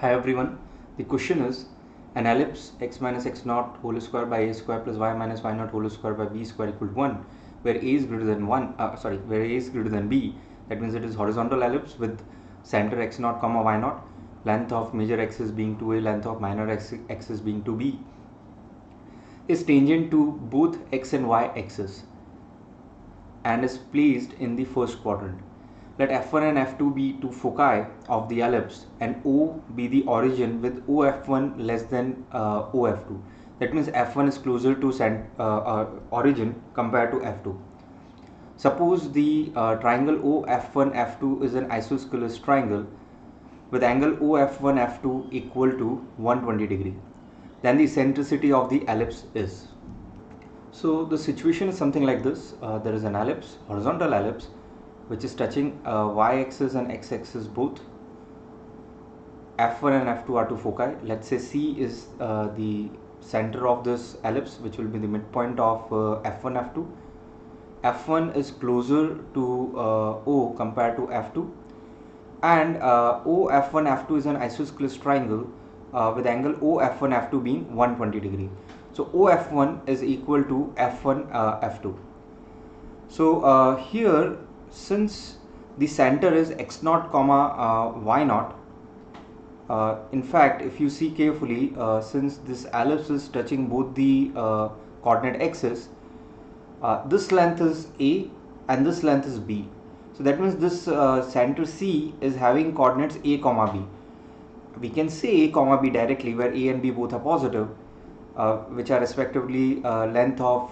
Hi everyone, the question is an ellipse x minus x naught whole square by a square plus y minus y naught whole square by b square equal to 1 where a is greater than where a is greater than b. That means it is horizontal ellipse with center x naught comma y naught, length of major axis being 2a, length of minor axis being 2b, is tangent to both x and y axis and is placed in the first quadrant. Let f1 and f2 be two foci of the ellipse and O be the origin with OF1 less than OF2. That means f1 is closer to origin compared to f2. Suppose the triangle OF1 f2 is an isosceles triangle with angle OF1 f2 equal to 120 degree. Then the eccentricity of the ellipse is. So the situation is something like this. There is an ellipse, horizontal ellipse, which is touching y-axis and x-axis both. F1 and F2 are two foci. Let's say C is the center of this ellipse, which will be the midpoint of F1, F2. F1 is closer to O compared to F2, and OF1, F2 is an isosceles triangle with angle OF1, F2 being 120 degree. So OF1 is equal to F1, F2. So here, since the center is x naught comma y naught, in fact if you see carefully, since this ellipse is touching both the coordinate axis, this length is a and this length is b. So that means this center C is having coordinates a comma b. We can say a comma b directly, where a and b both are positive, which are respectively length of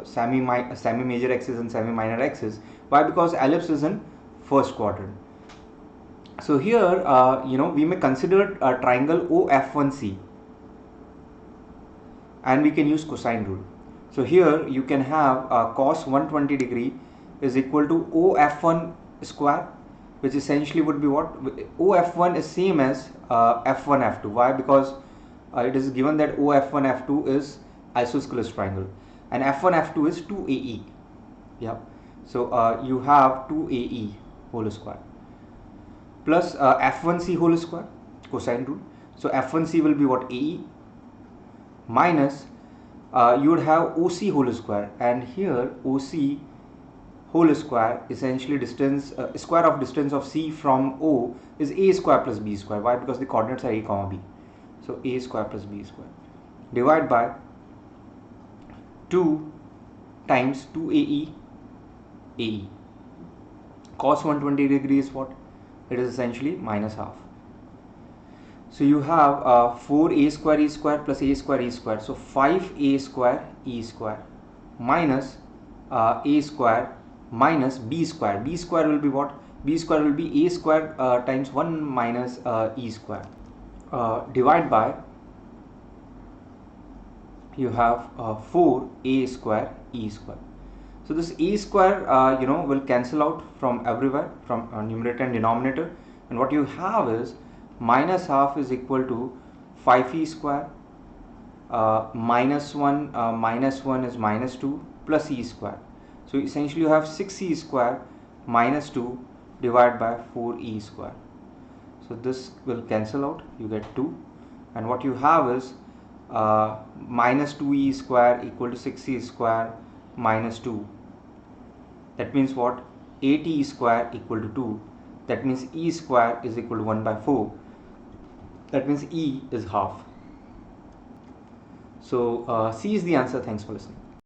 semi-major axis and semi-minor axis. Why? Because ellipse is in first quadrant. So here we may consider a triangle OF1C and we can use cosine rule. So here you can have cos 120 degree is equal to OF1 square, which essentially would be what? OF1 is same as F1 F2. Why? Because it is given that OF1 F2 is isosceles triangle and F1 F2 is 2AE. Yeah. So you have 2AE whole square plus F1C whole square, cosine rule. So F1C will be what? AE minus you would have OC whole square, and here OC whole square essentially distance square of distance of C from O is A square plus B square. Why? Because the coordinates are A comma B. So A square plus B square divided by 2 times 2AE AE. Cos 120 degree is what? It is essentially minus half. So you have 4A square E square plus A square E square. So 5A square E square minus A square minus B square. B square will be what? B square will be A square times 1 minus E square. Divide by, you have 4A square E square. So this A square will cancel out from everywhere, from numerator and denominator, and what you have is minus half is equal to 5E square minus 1 is minus 2 plus E square. So essentially you have 6E square minus 2 divided by 4E square. So this will cancel out, you get 2, and what you have is minus 2E square equal to 6E square minus 2. That means what? 8E square equal to 2. That means E square is equal to 1 by 4. That means E is half. So C is the answer. Thanks for listening.